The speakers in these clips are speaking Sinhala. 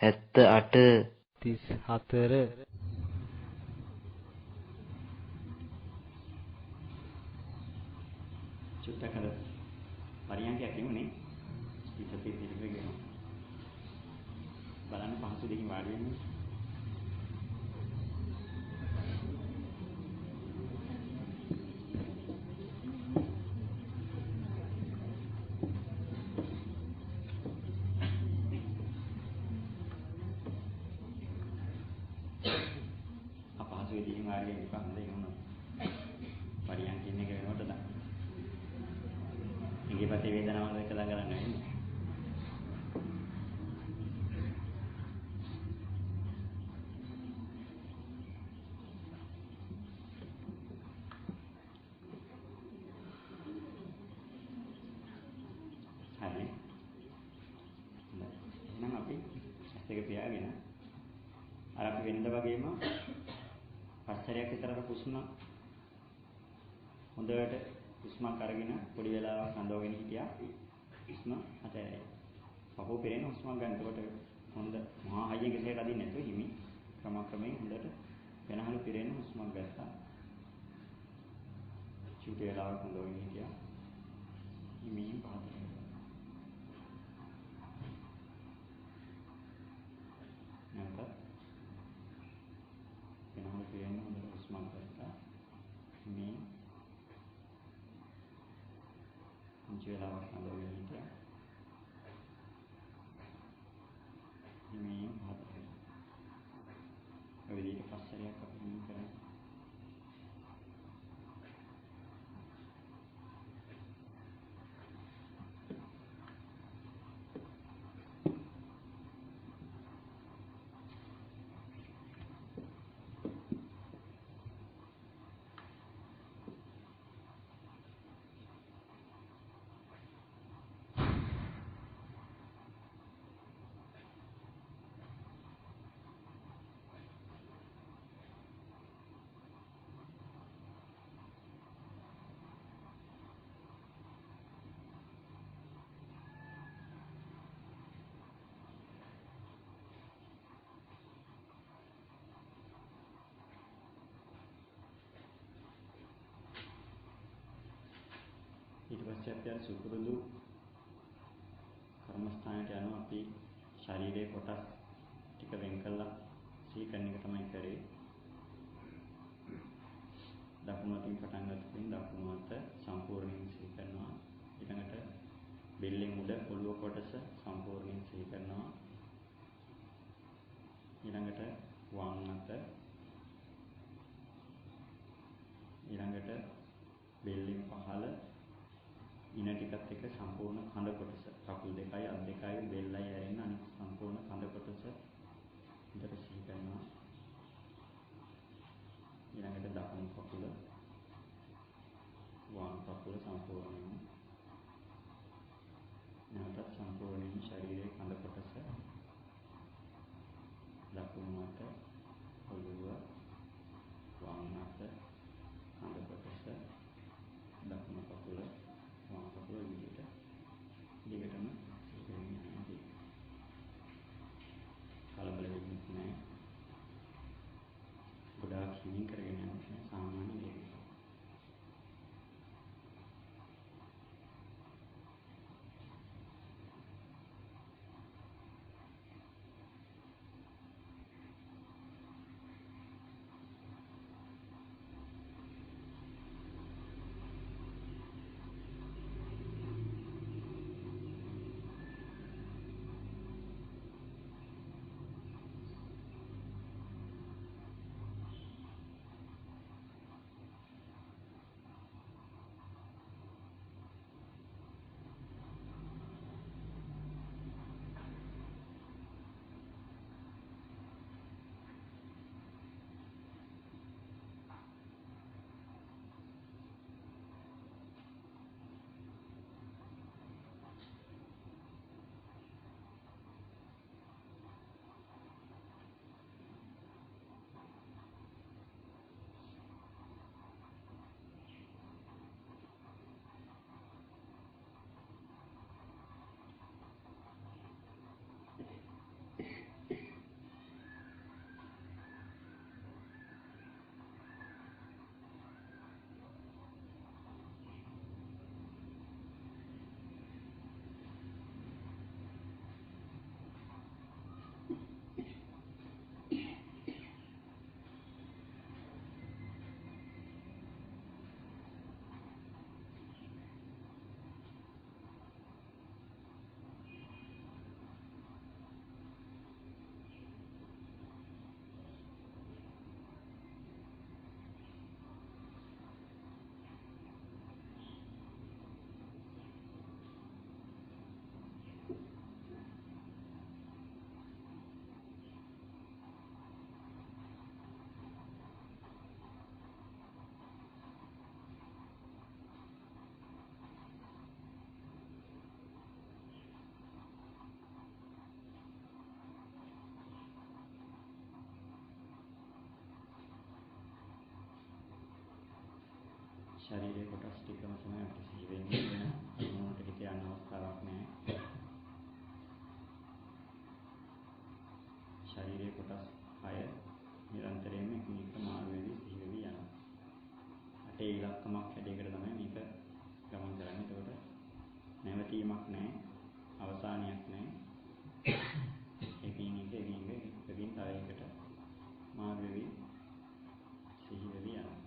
78 34 චුට්ටක් අර පරියන්කයක් නෙමෙයි ඉතපේ පිළිවෙගෙන බලන්න පහසු දෙකින් වාඩි වෙන්න අපහසු දෙකින් වාඩි වෙන්න එපා හොඳයි නෝන පරියන්කින් එක වෙනකොට දා ඉගේ පැත්තේ වේදනාවක් එක දා කරන්න වෙන්නේ හරි එහෙනම් අපි ඇස් දෙක පියාගෙන අර අපි වෙනද වගේම පස්තරයක් විතර හුස්ම හොඳට හුස්මක් අරගෙන පොඩි වෙලාවක් අඳවගෙන හිටියා හුස්ම අතෑරයි. පපුව පෙරෙන හුස්මක් ගන්න. එතකොට හොඳ මහා හයියෙන් කෙසේට අදින්න නැතුව හිමි ක්‍රමක්‍රමයෙන් හොඳට වෙනහළු පෙරෙන හුස්මක් ගත්තා. චුටි වෙලාවක් අඳවගෙන හිටියා. හිමි පහතට. නැවත වෙනහළු පෙරෙන හොඳට හුස්මක් ගත්තා. හිමි පුංචි වෙලාවක් අඳවගෙන හිටියා. හිමි පහතට. ඔය විදිහට පස්තරයක් අපි හිමි කරන්නේ. ඊට පස්සේ අපි අර සුපුරුදු කර්මස්ථානයට යනවා අපි ශරීරයේ කොටස් ටික වෙන් කළා සිහි කරන එක තමයි කරේ. දකුණු අතින් පටන් ගත්තොත් දකුණු අත සම්පූර්ණයෙන් සිහි කරනවා. ඊළඟට බෙල්ලෙන් උඩ ඔළුව කොටස සම්පූර්ණයෙන් සිහි කරනවා. ඊළඟට වම් අත ඊළඟට බෙල්ලෙන් පහළ ඉන ටිකත් එක්ක සම්පූර්ණ කඳ කොටස කකුල් දෙකයි අත් දෙකයි බෙල්ලයි ඇරෙන්න අනිත් සම්පූර්ණ කඳ කොටස විතර සිහි කරනවා. ඊළඟට දකුණු කකුල වම් කකුල සම්පූර්ණයෙන් නැවතත් සම්පූර්ණයෙන් ශරීරයේ කඳ කොටස දකුණු අත ඔළුව වම් අත කඳ කොටස දකුණු කකුල වම් කකුල විදිහට දිගටම සිහින්නේ කලබල වෙන්නේ නැහැ. ගොඩාක් හිමින් කරගෙන යනවා සාමාන්‍ය දෙයක්. ශරීරයේ කොටස් ටිකම තමයි අපිට සිහි වෙන්නේ. වෙන අරමුණකට හිත යන අවස්ථාවක් නැහැ. ශරීරයේ කොටස් 6 නිරන්තරයෙන්ම එකින් එක මාරු වෙවි සිහි වෙවි යනවා. අටේ ඉලක්කමක් හැඩයකට තමයි මේක ගමන් කරන්නේ. ඒකට නැවතීමක් නැහැ. අවසානයක් නැහැ. එකින් එක එකකින් තව එකකට මාරු වෙවි සිහි වෙවි යනවා.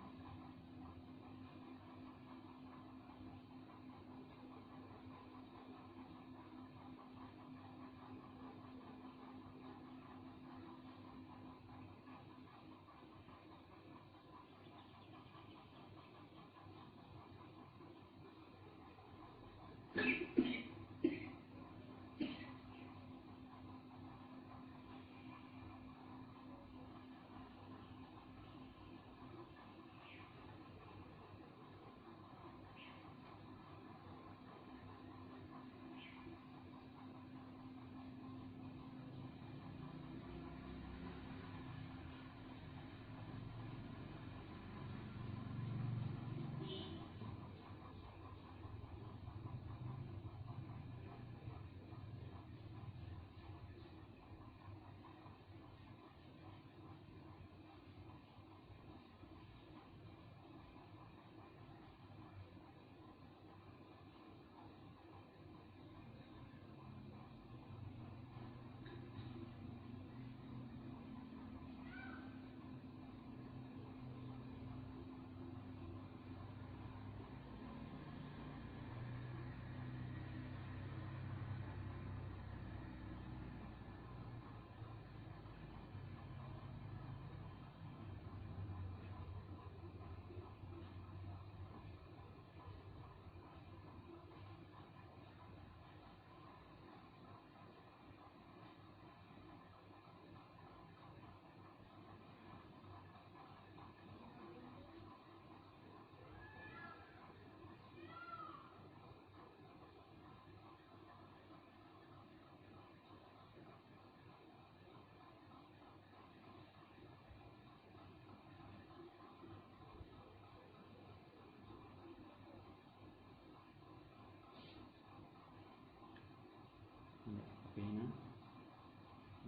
අපි එහෙනම්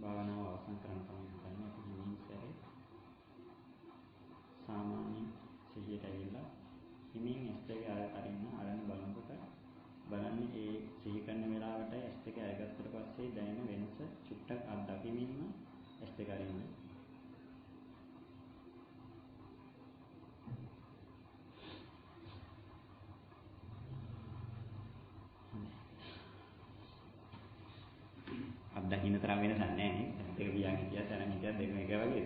භාවනාව අවසන් කරන්න තමයි හිතන්නේ. අපි හිමින් සැරේ සාමාන්‍ය සිහියට ඇවිල්ලා හිමින් S2 අරින්න අරන් බලනකොට බලන්නේ ඒ සිහි කරන වෙලාවට S2 අරගත්තට පස්සේ දැනෙන වෙනස චුට්ටක් අත්දැකීමින්ම S2 අරින්න. අත්දකින්න තරම් වෙනසක් නැහැ නේ. දෙක පියාගෙන හිටියත් තරම් හිටියත් දෙකම එක වගේ.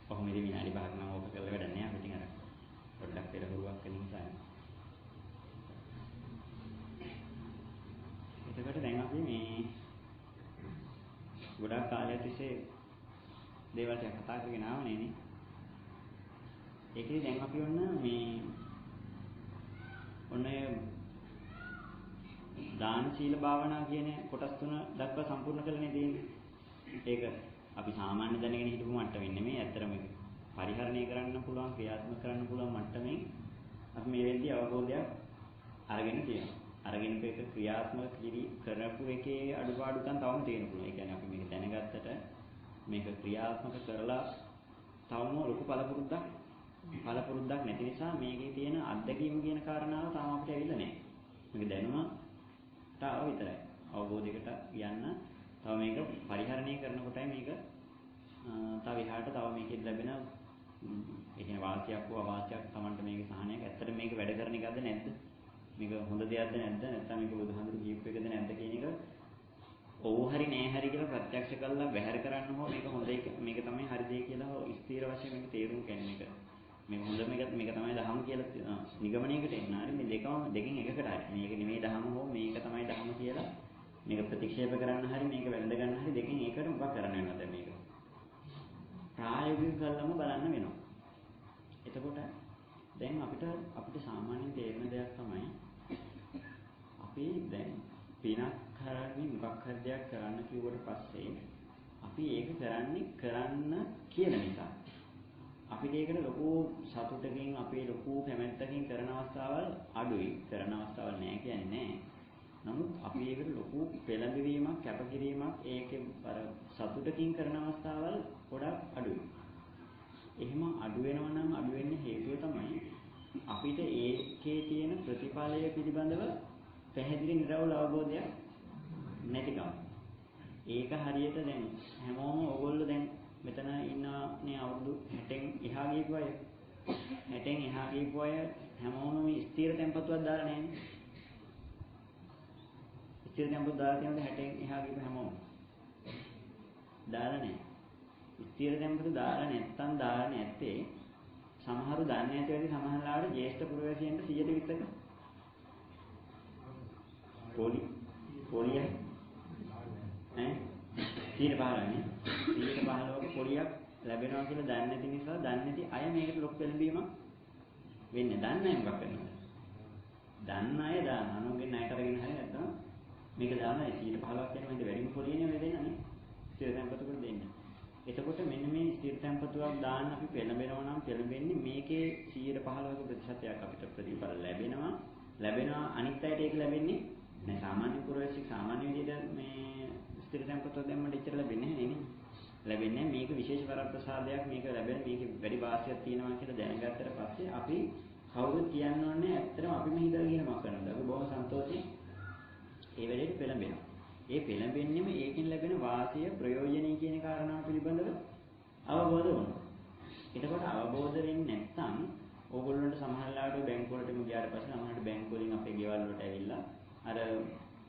කොහොමද විනාඩි 5ක් නම් ඕක කරලා වැඩක් නැහැ. අපිට අර පොඩ්ඩක් පෙර හුරුවක් වෙන නිසා. එතකොට දැන් අපි මේ ගොඩාක් කාලයක් තිස්සේ දේවල් ටික කතා කරගෙන ආවනේ නේ. ඒකේ දැන් අපි ඔන්න දාන සීල භාවනා කියන කොටස් තුන දක්වා සම්පූර්ණ කරලානේ තියෙන්නේ. ඒක අපි සාමාන්‍ය දැනගෙන හිටපු මට්ටමින් නෙමෙයි. ඇත්තටම මේක පරිහරණය කරන්න පුළුවන්, ක්‍රියාත්මක කරන්න පුළුවන් මට්ටමින් අපි මේ වෙද්දී අවබෝධයක් අරගෙන තියෙනවා. අරගෙන මේක ක්‍රියාත්මක කරපු එකේ අඩුපාඩුකම් තවම තියෙන්න පුළුවන්. ඒ කියන්නේ අපි මේක දැනගත්තට මේක ක්‍රියාත්මක කරලා තවම ලොකු පළපුරුද්දක් නැති නිසා මේකේ තියෙන අත්දැකීම් කියන කාරණාව තාම අපිට ඇවිල්ලා නැහැ. මේක දැනුමට ආව විතරයි. අවබෝධයකට යන්න තව මේක පරිහරණය කරනකොටයි මේක තව එහාට තව මේකෙත් ලැබෙන ඒ කියන්නේ වාසියක් හෝ අවාසියක් Tamanට මේකේ සහනයක් ඇත්තට මේක වැඩ කරන එකද නැද්ද? මේක හොඳ දෙයක්ද නැද්ද? නැත්නම් මේක බුදුහාමුදුරු කියපු එකද නැද්ද කියන එක ඔව් හරි නෑ හරි කියලා ප්‍රත්‍යක්ෂ කරලා බැහැර කරන්න හෝ මේක හොඳ එක මේක තමයි හරි දෙය කියලා ස්ථීර වශයෙන් මේක තේරුම් ගන්න එක. මේක හොඳ මේක තමයි ධහම කියලා නිගමනයකට එන්න. හරි මේ දෙකෙන් එකකට හරි. මේක නෙමෙයි ධහම හෝ මේක තමයි ධහම කියලා මේක ප්‍රතික්ෂේප කරන්න හරි මේක වැළඳ ගන්න හරි දෙකෙන් එකකට මොකක් කරන්න වෙනවද මේක? ප්‍රායෝගික කළම බලන්න වෙනවා. එතකොට දැන් අපිට සාමාන්‍යයෙන් තේරෙන දෙයක් තමයි අපි දැන් පිනක් කරන්නේ මොකක් හරි දෙයක් කරන්න කිව්වට පස්සේ අපි ඒක කරන්න කියන නිසා. අපිට ඒකට ලොකු සතුටකින් අපේ ලොකු කැමැත්තකින් කරන අවස්ථාවල් අඩුයි. කරන අවස්ථාවල් නැහැ කියන්නේ නැහැ. නමුත් අපි ඒකට ලොකු පෙළඹවීමක් කැපකිරීමක් ඒකේ අර සතුටකින් කරන අවස්ථාවල් ගොඩක් අඩුයි. එහෙම අඩු වෙනවා නම් අඩු වෙන්න හේතුව තමයි අපිට ඒකේ තියෙන ප්‍රතිඵලය පිළිබඳව පැහැදිලි නිරවුල් අවබෝධයක් නැතිකම. ඒක හරියට දැන් හැමෝම ඕගොල්ලෝ දැන් මෙතන ඉන්නනේ අවුරුදු 60න් එහා ගියපු අය. 60න් එහා ගියපු අය හැමෝම මේ ස්ථිර tempatuවක් දාලා නැහැනේ. ස්ථිර tempatuවක් දාලා තියෙනවද 60න් එහා ගියපු හැමෝම? දාලා නැහැ. ස්ථිර tempatu දාලා නැත්තම් දාලා නැත්තේ සමහරු දන්නේ නැති වෙලේ සමහරලාට ජ්‍යෙෂ්ඨ පුරවැසියන්ට 100ට 20ක පොලියයි ඈ 115නේ 115ක පොලියක් ලැබෙනවා කියලා දන්නේ නැති නිසා දන්නේ නැති අය මේකට ලොකු පෙළඹීමක් වෙන්නේ. දන්නේ නැහැ මොකක් කරනවද? දන්න අය දාන අනුන්ගේ ණයට අරගෙන හරි නැත්නම් මේක දානවා 115ක් කියන මන්ද වැඩිම පොලියනේ මේ දෙන්නනේ. ස්ථිර tempatuකට දෙන්නේ. එතකොට මෙන්න මේ ස්ථිර tempatuවක් දාන්න අපි පෙළඹෙනවා නම් පෙළඹෙන්නේ මේකේ 115ක ප්‍රතිශතයක් අපිට ප්‍රතිඵල ලැබෙනවා අනිත් අයට ඒක ලැබෙන්නේ නැහැ. සාමාන්‍ය පුරවැසියෙක් සාමාන්‍ය විදිහට මේ ස්ථිර tempatuවක් දැම්මම ඉච්චර ලැබෙන්නේ නැහැ නේ. ලැබෙන්නේ මේක විශේෂ වරප්‍රසාදයක් මේක ලැබෙන මේකේ වැඩි වාසියක් තියෙනවා කියලා දැනගත්තට පස්සේ අපි කවුරුත් කියන්න ඕනේ ඇත්තටම අපිම හිතලා කියන මොකක් කරනවද? අපි බොහොම සන්තෝෂයෙන් ඒ වෙලෙට පෙළඹෙනවා. ඒ පෙළඹෙන්නෙම ඒකෙන් ලැබෙන වාසිය ප්‍රයෝජනෙයි කියන කාරණාව පිළිබඳව අවබෝධ වෙනවා. එතකොට අවබෝධ වෙන්නේ නැත්නම් ඕගොල්ලන්ට සමහරලාට බැංකු වලටම ගියාට පස්සේ සමහරට බැංකු වලින් අපේ ගෙවල් වලට ඇවිල්ලා අර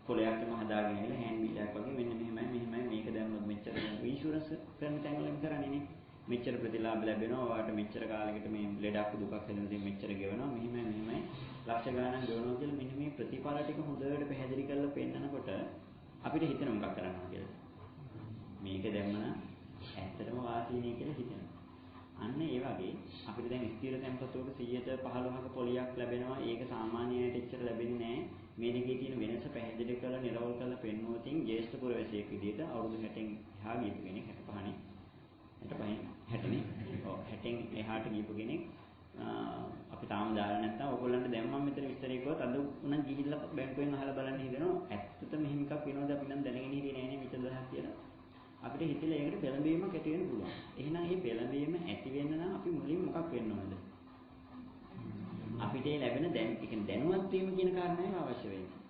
කොලයක්ම හදාගෙන ඇවිල්ලා හෑන්ඩ් බිල් එකක් වගේ මෙන්න මෙහෙමයි මේක දැම්මොත් මෙච්චර ඉන්ෂුරන්ස් කරන තැන් වලින් කරන්නේ නේ. මෙච්චර ප්‍රතිලාභ ලැබෙනවා. ඔයාලට මෙච්චර කාලයකට මේ ලෙඩක් දුකක් හැදෙනදී මෙච්චර ගෙවනවා. මෙහෙමයි ලක්ෂ ගණන් ගෙවනවා කියලා මෙන්න මේ ප්‍රතිඵල ටික හොඳට පැහැදිලි කරලා පෙන්නනකොට අපිට හිතෙන මොකක් කරන්නද කියලා. මේක දැම්මම ඇත්තටම වාසියනේ කියලා හිතෙනවා. අන්න ඒ වගේ අපිට දැන් ස්ථිර tempatuවක 115ක පොලියක් ලැබෙනවා. ඒක සාමාන්‍යයට එච්චර ලැබෙන්නේ නැහැ. මේ දෙකේ තියෙන වෙනස පැහැදිලි කරලා නිරවුල් කරලා පෙන්වුවොතින් ජ්‍යෙෂ්ඨ පුරවැසියෙක් විදිහට අවුරුදු 60න් එහා ගියපු කෙනෙක් 65නේ 60න් එහාට ගියපු කෙනෙක් අපි තාම දාලා නැත්නම් ඔයගොල්ලන්ට දැන් මම මෙතන විස්තරය කිව්වොත් අද උනම් ගිහිල්ලා බැංකුවෙන් අහලා බලන්න හිතෙනවා ඇත්තටම මෙහෙම එකක් වෙනවද අපි නම් දැනගෙන හිටියේ නෑනේ මෙච්චර දහස් කියලා අපිට හිතෙලා ඒකට පෙළඹීමක් ඇති වෙන්න පුළුවන්. එහෙනම් මේ පෙළඹීම ඇති වෙන්න නම් අපි මුලින් මොකක් වෙන්න ඕනද? අපිට ලැබෙන දැනුවත් වීම කියන කාරණාව අවශ්‍ය වෙන්නේ.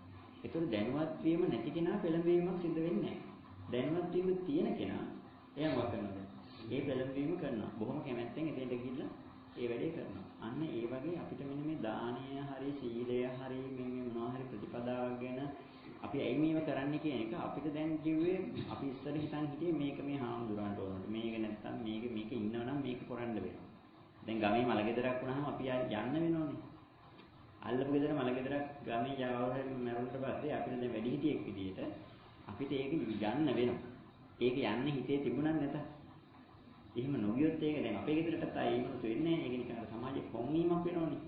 ඒතර දැනුවත් වීම නැති කෙනා පෙළඹීමක් සිදු වෙන්නේ නැහැ. දැනුවත් වීම තියෙන කෙනා එයා මොකක් කරනවද? ඒ පෙළඹීම කරනවා. බොහොම කැමැත්තෙන් එතෙන්ට ගිහිල්ලා ඒ වැඩේ කරනවා. අන්න ඒ වගේ අපිට මෙන්න මේ දානීය හරි සීලය හරි මේ මොනවා හරි ප්‍රතිපදාවක් ගැන අපි ඇයි මේව කරන්නේ කියන එක අපිට දැන් කිව්වේ අපි ඉස්සර හිතන් හිටියේ මේක මේ හාමුදුරන්ට ඕනට මේක නැත්තම් මේක ඉන්නවනම් මේක කරන්න වෙනවා. දැන් ගමේ මලගෙදරක් වුණාම අපි යන්න වෙනෝනේ. අල්ලපු ගෙදර මලගෙදරක් ගමේ යවවල මරුන්ට පස්සේ අපිට දැන් වැඩි හිටියෙක් විදියට අපිට ඒක යන්න වෙනවා. ඒක යන්න හිතේ තිබුණා නැත. එහෙම නොගියොත් ඒක දැන් අපේ ගෙදරටත් ආයේ එහෙම වෙන්නේ නැහැ. ඒක නිකන් සමාජයේ කොන්වීමක් වෙනෝනේ.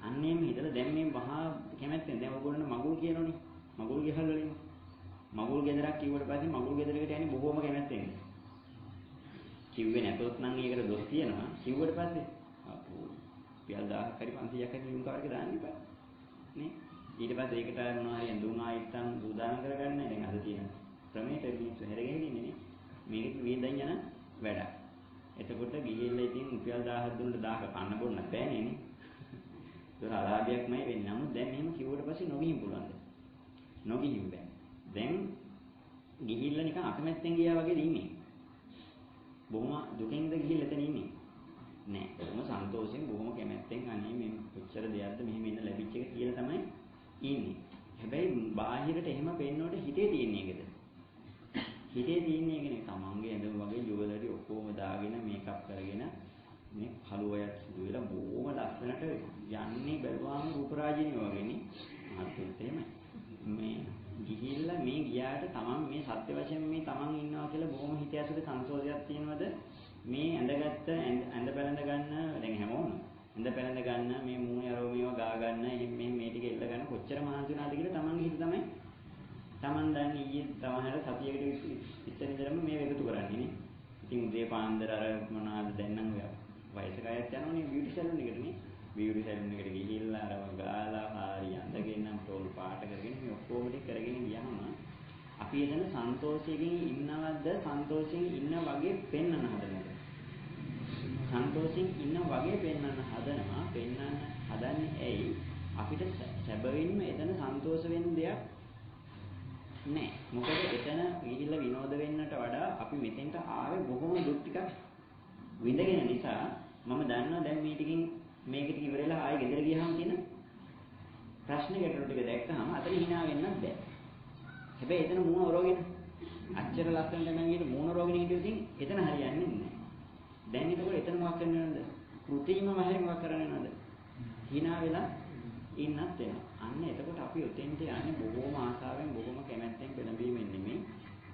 අන්නේම හිතලා දැන් මේ මහා කැමැත්තෙන් දැන් ඔයගොල්ලෝ මගුල් කියනෝනේ. මගුල් ගෙහල් වලින් මගුල් ගෙදරක් කිව්වට පස්සේ මගුල් ගෙදරකට යන්නේ බොහොම කැමැත්තෙන්. කිව්වේ නැතොත් නම් ඒකට දොස් කියනවා. කිව්වට පස්සේ අපෝ පියල් 1000ක් හරි 500ක් හරි යුම් කාර්යක දාන්න ඉපා. නේ? ඊට පස්සේ ඒකට මොනවා හරි දුන් ආයිත්තම් සූදානම් කරගන්න. දැන් අද තියෙන ක්‍රමයට මිනිස්සු හැරගෙන ඉන්නේ නේ. මේක විඳන් යන වැඩක්. එතකොට ගිහිල්ලා ඉතින් රුපියල් 1000ක් දුන්නට 1000ක කන්න බොන්න බෑනේ නේ. ඒක අලාභයක්මයි වෙන්නේ. නමුත් දැන් මෙහෙම කිව්වට පස්සේ නොගිහින් පුළුවන්ද? නොගිහින් බෑ. දැන් ගිහිල්ලා නිකන් අකමැත්තෙන් ගියා වගේ ඉන්නේ. බොහොම දුකින්ද ගිහිල්ලා එතන ඉන්නේ. නෑ. බොහොම සන්තෝෂෙන් බොහොම කැමැත්තෙන් අනේ මේ කොච්චර දෙයක්ද මෙහෙම ඉන්න ලැබිච්ච එක කියලා තමයි ඉන්නේ. හැබැයි බාහිරට එහෙම පේනකොට හිතේ තියෙන එකද? හිතේ තියෙන එක නේ තමන්ගේ ඇඳුම් වගේ ජුවලරි ඔක්කොම දාගෙන මේකප් කරගෙන මේ කළුවයක් සුදු වෙලා බොහොම ලස්සනට යන්නේ බැලුවාම රූපරාජිනිය වගේනේ. මහත්තුත් එහෙමයි. මේ ගිහිල්ලා මේ ගියාට තමන් මේ සත්‍ය වශයෙන් මේ තමන් ඉන්නවා කියලා බොහොම හිත ඇතුලේ සන්තෝෂයක් තියෙනවද? මේ ඇඳගත්ත ඇඳ පැළඳ ගන්න දැන් හැමෝම ඇඳ පැළඳ ගන්න මේ මූණේ අරෝ මේවා ගා ගන්න එහෙම මේ ටික එල්ල ගන්න කොච්චර මහන්සි වුණාද කියලා තමන්ගේ හිත තමයි Taman දැන් ඊයේ තමහර සතියකට ඉස්සර ඉඳලම මේ එකතු කරන්නේ නේ. ඉතින් උදේ පාන්දර අර මොනවාද දැන් නම් වයසක අයත් යනවනේ බියුටි සැලුන් එකට නේ. බියුටි සැලුන් එකට ගිහිල්ලා අර ගාලා හරි අඳගෙන තෝල් පාට කරගෙන මේ ඔක්කොම ටික කරගෙන ගියාම අපි එතන සන්තෝෂයෙන් ඉන්නවද සන්තෝෂයෙන් ඉන්න වගේ පෙන්වන්න හදනවද? සන්තෝෂයෙන් ඉන්න වගේ පෙන්වන්න හදනවා. පෙන්වන්න හදන්නේ ඇයි? අපිට සැබවින්ම එතන සන්තෝෂ වෙන්න දෙයක් නැහැ. මොකද එතන ගිහිල්ලා විනෝද වෙන්නට වඩා අපි මෙතෙන්ට ආවේ බොහොම දුක් ටිකක් විඳගෙන නිසා මම දන්නවා දැන් මේ ටිකින් මේක ටික ඉවරලා ආයෙ ගෙදර ගියාම තියෙන ප්‍රශ්න ගැටලු ටික දැක්කහම අතන hina වෙන්නත් බෑ. හැබැයි එතන මූණ ඔරගෙන අච්චර ලස්සනට නම් ගිහින් මූණ ඔරගෙන හිටියොත් එතන හරියන්නේ නැහැ. දැන් එතකොට එතන මොකක් කරන්නද? කෘතිම වහරි මොකක් කරන්නද? hina වෙලා ඉන්නත් වෙනවා. අන්න එතකොට අපි උතෙන්ට යන්නේ බොහොම ආසාවෙන් බොහොම කැමැත්තෙන් පෙළඹීමෙන් නෙමෙයි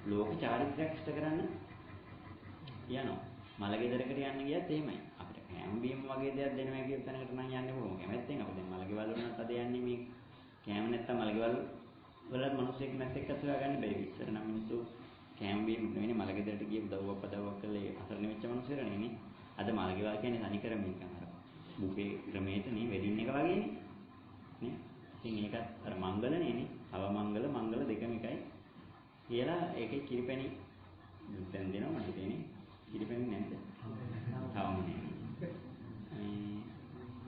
ලෝක චාරිත්‍රාක් ඉෂ්ට කරන්න යනවා. මල ගෙදරකට යන්න ගියත් එහෙමයි. අපිට කෑම බීම වගේ දෙයක් දෙනවා කියන තැනකට නම් යන්නේ බොහොම කැමැත්තෙන්. අපි දැන් මල ගෙවල් වුණත් අද යන්නේ මේ කෑම නැත්තම් මල ගෙවල් වලත් මිනිස්සෙක් නැත්ෙක් අසුරා ගන්න බැරි. ඉස්සර නම් මිනිස්සු කෑම බීම නෙවෙයි මල ගෙදරට ගිය උදව්වක් පදව්වක් කළේ අසරණ වෙච්ච මිනිස්සුරනේ නේ. අද මල ගෙවල් කියන්නේ තනිකර මේක අර බුෆේ ක්‍රමයට නේ වෙඩින් එක වගේනේ. නේ? ඉතින් ඒකත් අර මංගලනේ නේ. අවමංගල මංගල දෙකම එකයි. කියලා ඒකේ කිරිපැණි දැන් දෙනවා මට හිතෙන්නේ. කිරිපැණි නැද්ද? තාම නෑ.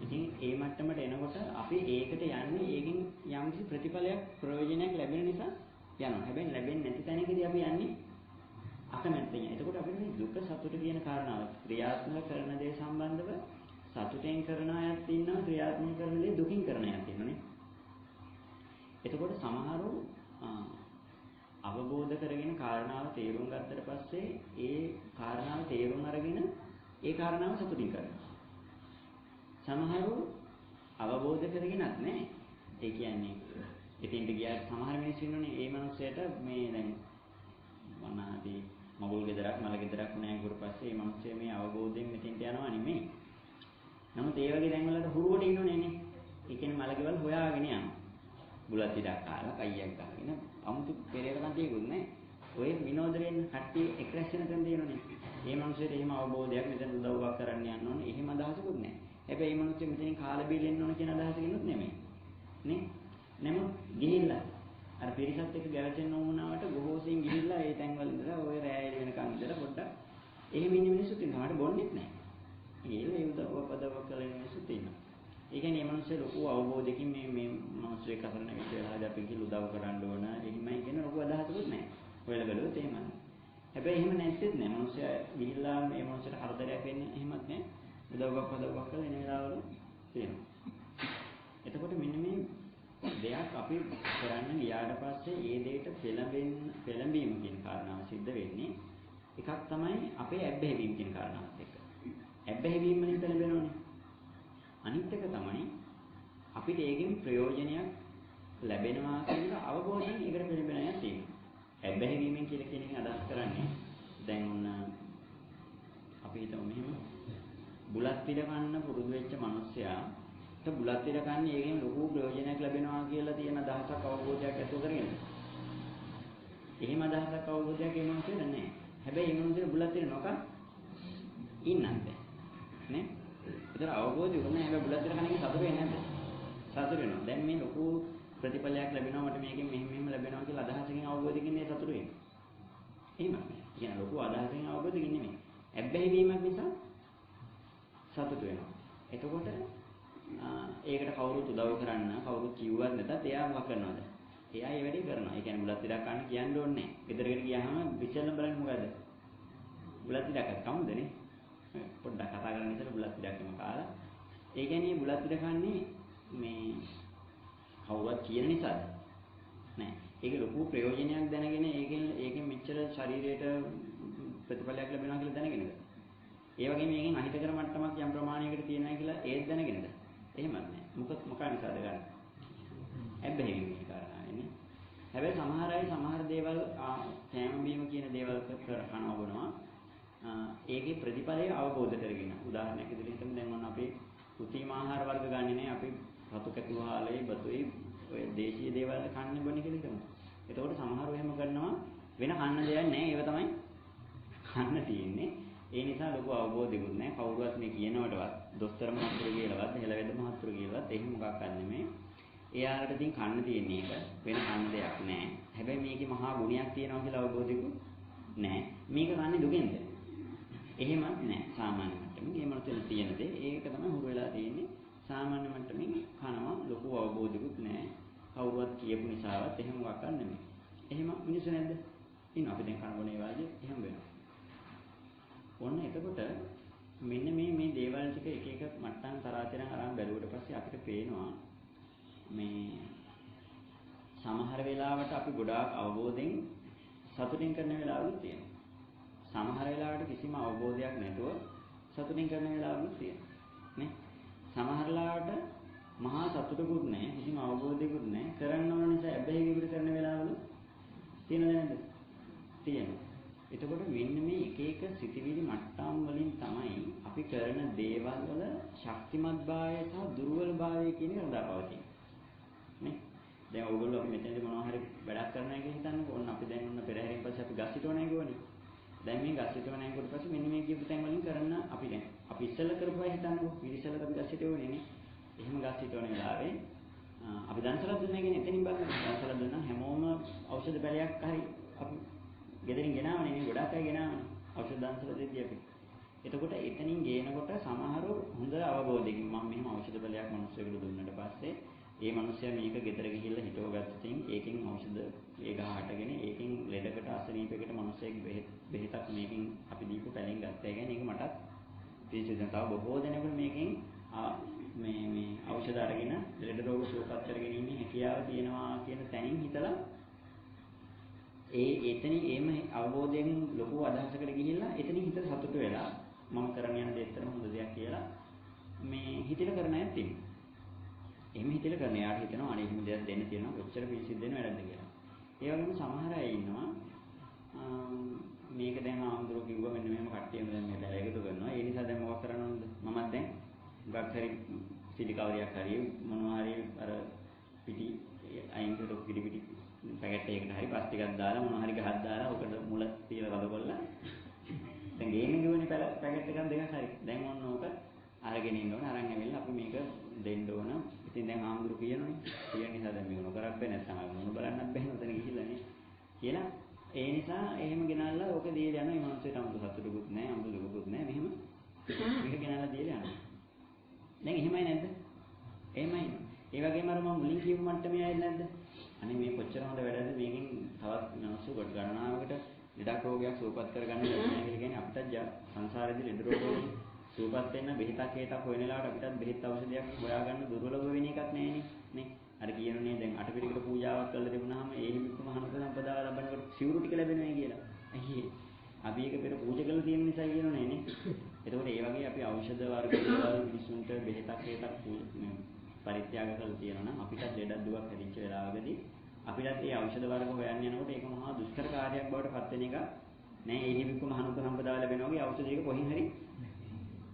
ඉතින් ඒ මට්ටමට එනකොට අපි ඒකට යන්නේ ඒකෙන් යම්කිසි ප්‍රතිඵලයක් ප්‍රයෝජනයක් ලැබෙන නිසා යනවා. හැබැයි ලැබෙන්නේ නැති තැනකදී අපි යන්නේ අකමැත්තෙන්. එතකොට අපිට මේ දුක සතුට කියන කාරණාව ක්‍රියාත්මක කරන දේ සම්බන්ධව සතුටෙන් කරන අයත් ඉන්නවා ක්‍රියාත්මක කරන දේ දුකින් කරන අයත් ඉන්නනේ. එතකොට සමහරව අවබෝධ කරගෙන කාරණාව තේරුම් ගත්තට පස්සේ ඒ කාරණාව තේරුම් අරගෙන ඒ කාරණාව සතුටින් කරනවා. සමහරව අවබෝධ කරගෙනත් නැහැ. ඒ කියන්නේ ඉතින්ට ගියාට සමහර මිනිස්සු ඉන්නෝනේ ඒ මනුස්සයට මේ දැන් මොනවාදී මගුල් ගෙදරක් මල ගෙදරක් නැහැ ඊට පස්සේ මේ මනුස්සය මේ අවබෝධයෙන් මෙතෙන්ට යනවා නෙමෙයි. නමුත් ඒ වගේ දැන් වලට හුරුවට ඉන්නෝනේ නේ. ඒ කියන්නේ මල ගෙවල් හොයාගෙන යනවා. බුලත් ඉඩක් කාලා කයියක් ගහගෙන අමුතු පෙරේරකම් තියකුත් නැහැ. ඔය විනෝද වෙන්න කට්ටිය එක් රැස් වෙන තැන තියෙනනේ. මේ මනුස්සයට එහෙම අවබෝධයක් මෙතන උදව්වක් කරන්න යන්න ඕනේ. එහෙම අදහසකුත් නැහැ. හැබැයි මේ මනුස්සය මෙතනින් කාලා බීලා එන්න ඕන කියන අදහසකිනුත් නෙමෙයි. නේ? නමුත් ගිහිල්ලා අර පිරිසත් එක්ක ගැවසෙන්න ඕනාවට ගොහෝසින් ගිහිල්ලා ඒ තැන්වල ඉඳලා ඔය රැය වෙනකන් ඉඳලා පොඩ්ඩක් එහෙම ඉන්න මිනිස්සුත් ඉන්නවා. මට බොන්නෙත් නැහැ. ඒ උදව්ව පදව්වක් කරලා ඉන්න මිනිස්සුත් ඉන්නවා. ඒ කියන්නේ මේ මිනිස්සු ලොකු අවබෝධයකින් මේ මිනිස්සු එක්ක කරන විදිහ වෙලා අපි කිව්ල උදව් කරන්න ඕන එහෙමයි කියන ලොකු අදහසකුත් නැහැ. ඔයලා බලුවොත් එහෙමයි. හැබැයි එහෙම නැත්තේත් නැහැ. මිනිස්සු ගිහිල්ලා මේ මිනිස්සුන්ට හතරදරයක් වෙන්නේ එහෙමත් නැහැ. උදව්වක් පදව්වක් කරලා එන වෙලාවල තියෙනවා. එතකොට මෙන්න මේ දෙයක් අපි කරන්න ගියාට පස්සේ ඒ දෙයට පෙළඹීම කියන කාරණාව සිද්ධ වෙන්නේ එකක් තමයි අපේ ඇබ්බැහිවීම කියන කාරණාවත් එක්ක. ඇබ්බැහිවීම වලින් පෙළඹෙනවනේ. අනිත් එක තමයි අපිට ඒකෙන් ප්‍රයෝජනයක් ලැබෙනවා කියන අවබෝධයෙන් ඒකට පෙළඹෙන අය තියෙනවා. ඇබ්බැහිවීමෙන් කියලා කියන එක අදහස් කරන්නේ දැන් ඔන්න අපි හිතමු මෙහෙම බුලත් පිළ කන්න පුරුදු වෙච්ච මිනිස්සයාට බුලත් පිළ කන්නේ ඒකෙන් ලොකු ප්‍රයෝජනයක් ලැබෙනවා කියලා තියෙන අදහසක් අවබෝධයක් ඇතුව කරගෙන. එහෙම අදහසක් අවබෝධයක් ඒ මිනිස්සුන්ට නැහැ. හැබැයි මේ මිනිස්සු බුලත් පිළ නොකා ඉන්නත් බෑ. නේ? ඒතර අවබෝධය උනේ හැබැයි බුලත් පිළ කන එක සතුට වෙන්නේ නැද්ද? සතුට වෙනවා. දැන් මේ ලොකු ප්‍රතිඵලයක් ලැබෙනවා මට මේකෙන් මෙහෙම ලැබෙනවා කියලා අදහසකින් අවබෝධයකින් මේ සතුට වෙන්නේ. එහෙමයි. කියන ලොකු අදහසකින් අවබෝධයකින් නෙමෙයි. ඇබ්බැහි වීමක් නිසා සතුට වෙනවා. එතකොට ඒකට කවුරුත් උදව් කරන්න කවුරුත් කිව්වත් නැතත් එයා මොකක් කරනවද? එයා ඒ වැඩේ කරනවා. ඒ කියන්නේ බුලත් ඉඩක් ගන්න කියන්න ඕනේ නැහැ. ගෙදරකට ගියාම විශ්ලේෂණ බලන්න මොකද? බුලත් ඉඩක් කමුදනේ. පොඩ්ඩක් කතා කරන්න ඉතල බුලත් ඉඩක්ම කාලා. ඒ කියන්නේ බුලත් ඉඩ කන්නේ මේ කවුරුත් කියන නිසාද? නෑ. ඒක ලොකු ප්‍රයෝජනයක් දැනගෙන ඒකෙන් මෙච්චර ශරීරයට ප්‍රතිඵලයක් ලැබෙනවා කියලා දැනගෙනද? ඒ වගේම මේකෙන් අහිතකර මට්ටමක් යම් ප්‍රමාණයකට තියෙනවා කියලා ඒත් දැනගෙනද? එහෙමත් නෑ. මොකක් නිසාද ගන්න? ඇබ්බැහිවීම කියන කාරණාවනේ. හැබැයි සමහර අය සමහර දේවල් කෑම බීම කියන දේවල් කරනවා බොනවා. ඒකේ ප්‍රතිඵලය අවබෝධ කරගෙන. උදාහරණයක් විදිහට හිතමු දැන් මොන අපි කෘත්‍රිම ආහාර වර්ග ගන්නෙ නේ අපි රතු කැකුළු හාලේ බතුයි ඔය දේශීය දේවල් කන්නේ බොන්නේ කියලා හිතමු. එතකොට සමහරව එහෙම කරනවා වෙන කන්න දෙයක් නැහැ. ඒව තමයි කන්න තියෙන්නේ. ඒ නිසා ලොකු අවබෝධයක්වත් නැහැ. කවුරුවත් මේ කියනවටවත් දොස්තර මහත්තුරු කියලාවත් හෙළවැද මහත්තුරු කියලාවත් එහෙම මොකක් නෙමෙයි. එයාලට ඉතින් කන්න තියෙන්නේ ඒක. වෙන කන්න දෙයක් නැහැ. හැබැයි මේකේ මහා ගුණයක් තියෙනවා කියලා අවබෝධයකුත් නැහැ. මේක කන්නේ දුකෙන්ද? එහෙමත් නැහැ. සාමාන්‍ය මට්ටමින් මේ මනසෙන් තියෙන දේ ඒක තමයි හුරු වෙලා තියෙන්නේ. සාමාන්‍ය මට්ටමින් කනවා ලොකු අවබෝධයකුත් නැහැ. කවුරුවත් කියපු නිසාවත් එහෙම මොකක් නෙමෙයි. එහෙම මිනිස්සු නැද්ද? ඉන්නවා. අපි දැන් කනබනේ වාගේ එහෙම වෙනවා. ඔන්න එතකොට මෙන්න මේ දේවල් ටික එක එක මට්ටම් තරාතිරම් අරන් බැලුවට පස්සේ අපිට පේනවා මේ සමහර වෙලාවට අපි ගොඩාක් අවබෝධයෙන් සතුටින් කරන වෙලාවලුත් තියෙනවා. සමහර වෙලාවට කිසිම අවබෝධයක් නැතුව සතුටින් කරන වෙලාවලුත් තියෙනවා. නේ? සමහර වෙලාවට මහා සතුටකුත් නැහැ, කිසිම අවබෝධයකුත් නැහැ. කරන්න ඕන නිසා ඇබ්බැහි විවර කරන වෙලාවලුත් තියෙනවද නැද්ද? තියෙනවා. එතකොට මෙන්න මේ එක එක සිතිවිලි මට්ටම් වලින් තමයි අපි කරන දේවල් වල ශක්තිමත්භාවය සහ දුර්වලභාවය කියන එක හදාපවතින්නේ. නේ? දැන් ඔයගොල්ලෝ අපි මෙතනදී මොනවා හරි වැඩක් කරනවා කියලා හිතන්නකෝ. ඔන්න අපි දැන් ඔන්න පෙරහැරින් පස්සේ අපි ගස් හිටවනවා කියවනේ. දැන් මේ ගස් හිටවනවා කියනකොට පස්සේ මෙන්න මේ කියපු තැන් වලින් කරන්න අපි ඉස්සෙල්ලා කරපුවා හිතන්නකෝ. ඉස්සෙල්ලා අපි ගස් හිටවුවේ නේ. එහෙම ගස් හිටවන වෙලාවේ අපි දන්සලක් දුන්නා කියන්නේ එතනින් බලන්න. දන්සලක් දුන්නා හැමෝම ఔෂධ බැලයක් හරි අපි ගෙදරින් ගෙනාවනේ නේ. ගොඩාක් අය ගෙනාවනේ. ඖෂධ දන්සල දෙද්දී අපි. එතකොට එතනින් ගේනකොට සමහරව හොඳ අවබෝධයකින් මම මෙහෙම ඖෂධ බලයක් මිනිස්සුෙකුට දුන්නාට පස්සේ ඒ මිනිස්සයා මේක ගෙදර ගිහිල්ලා හිටවගත්තකින් ඒකෙන් ඖෂධ ඒ ගහ හටගෙන ඒකෙන් ලෙඩකට අසනීපයකට මිනිස්සෙක් බෙහෙතක් මේකෙන් අපි දීපු පැලෙන් ගත්තා කියන්නේ ඒක මටත් පිළිසිදෙන තව බොහෝ දෙනෙකුට මේකෙන් මේ ඖෂධ අරගෙන ලෙඩ රෝග සුවපත් කරගෙන ඉන්නේ හැකියාව තියෙනවා කියන තැනින් හිතලා එතනින් අවබෝධයෙන් ලොකු අදහසකට ගිහිල්ලා එතනින් හිත සතුට වෙලා මම කරන්න යන දේ ඇත්තටම හොඳ දෙයක් කියලා මේ හිතලා කරන අයත් ඉන්නවා. එහෙම හිතලා කරන යාට හිතනවා අනේ එහෙම දෙයක් දෙන්න තියෙනවා කොච්චර පිළිසිදු දෙන්න වැඩද කියලා. ඒ වගේම සමහර අය ඉන්නවා මේක දැන් ආම්දුර කිව්වා මෙන්න මෙහෙම කට්ටියම දැන් මේ බැල එකතු කරනවා. ඒ නිසා දැන් මොකක් කරන්න ඕනද? මමත් දැන් ගක් හරි සිලි කවරයක් හරි මොනවා හරි අර පිටි අයින් කරපු පිටි පැකට් එකකට හරි පස් ටිකක් දාලා මොනවා හරි ගහක් දාලා ඔකට මුල තියලා රද කරලා දැන් ගේන්නේ ගියෝනේ පැකට් එකක් දෙකක් හරි. දැන් ඔන්න ඕක අරගෙන ඉන්න ඕන. අරන් ඇවිල්ලා අපි මේක දෙන්න ඕන. ඉතින් දැන් ආම්දුරු කියනෝනේ. කියන නිසා දැන් මේක නොකරක් බෑ නැත්නම් අර මොන බලන්නත් බෑ නේද ගිහිල්ලා නේ. කියලා ඒ නිසා එහෙම ගෙනල්ලා ඕක දීලා යනවා. මේ මනුස්සයට 아무තු සතුටුකුත් නැහැ, 아무තු දුකකුත් නැහැ. මෙහෙම මේක ගෙනල්ලා දීලා යනවා. දැන් එහෙමයි නැද්ද? එහෙමයි. ඒ වගේම අර මම මුලින් කියපු මට්ටමේ ආයෙත් නැද්ද? අනේ මේ කොච්චර හොඳ වැඩද මේකෙන් තවත් මිනිස්සු කොට ගණනාවකට ලෙඩක් රෝගයක් සුවපත් කරගන්න බැහැ කියලා කියන්නේ අපිට සංසාරේදී ලෙඩ රෝග වලින් සුවපත් වෙන්න බෙහෙතක් හේතක් හොයන වෙලාවට අපිටත් බෙහෙත් ඖෂධයක් හොයාගන්න දුර්වලව වෙන එකක් නැහැ නේ. අර කියනුනේ දැන් අටපිරිකට පූජාවක් කරලා තිබුණාම ඒ හිමිකම මහානත සම්පදාව ලබනකොට සිවුරු ටික ලැබෙනවා කියලා. ඇයි අපි ඒක පෙර පූජා කරලා තියෙන නිසා කියනුනේ නේ. එතකොට ඒ වගේ අපි ඖෂධ වර්ග වල මිනිසුන්ට බෙහෙතක් හේතක් පරිත්‍යාග කරලා තියෙනවා නම් අපිටත් ලෙඩක් දුවක් හැදිච්ච වෙලාවකදී අපිටත් මේ ඖෂධ වර්ග හොයන්න යනකොට ඒක මහා දුෂ්කර කාර්යයක් බවට පත් වෙන එක නෑ. ඒ හිමිකම මහානත සම්පදාව ලැබෙනවා වගේ ඖෂධයක කොහෙන් හරි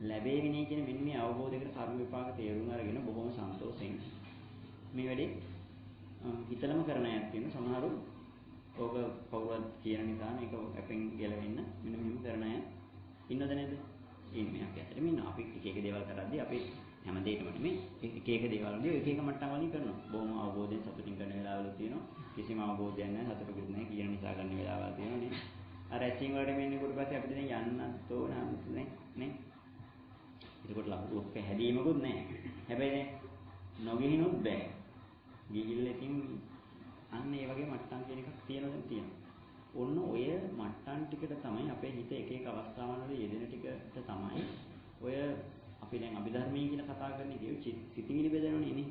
ලැබෙවිනේ කියන මෙන්න මේ අවබෝධයකට කර්ම විපාක තේරුම් අරගෙන බොහොම සන්තෝෂෙන් මේ වැඩේ හිතලම කරන අයත් තියෙන සමහරව ඕක කවුරුත් කියන නිසා මේක අපෙන් ගැලවෙන්න මෙන්න මෙහෙම කරන අය ඉන්නද නැද්ද? ඉන්නේ අපි ඇත්තටම ඉන්නවා. අපි එක එක දේවල් කරද්දී අපි හැම දෙයකම නෙමෙයි එක එක දේවල් වලින් එක එක මට්ටම් වලින් කරනවා. බොහොම අවබෝධයෙන් සතුටින් කරන වෙලාවල් තියෙනවා. කිසිම අවබෝධයක් නැහැ සතුටුකුත් නැහැ කියන නිසා කරන වෙලාවල් තියෙනවා නේ. අර ඇසින් වලට මෙන්නේ කොට පස්සේ අපිට දැන් යන්නත් ඕන නේ. ඒකට ලකුණු පැහැදීමකුත් නැහැ. හැබැයි නොගිහිනුත් බෑ. ගිහිල්ලා ඉතින් අන්න ඒ වගේ මට්ටම් කියන එකක් තියෙනවා. ඔන්න ඔය මට්ටම් ටිකට තමයි අපේ හිත එක එක අවස්ථාවන් වල යෙදෙන ටිකට තමයි ඔය අපි දැන් අභිධර්මයේ කියලා කතා කරන්නේ කිව්ව සිතිවිලි බෙදනෝනේ නේ.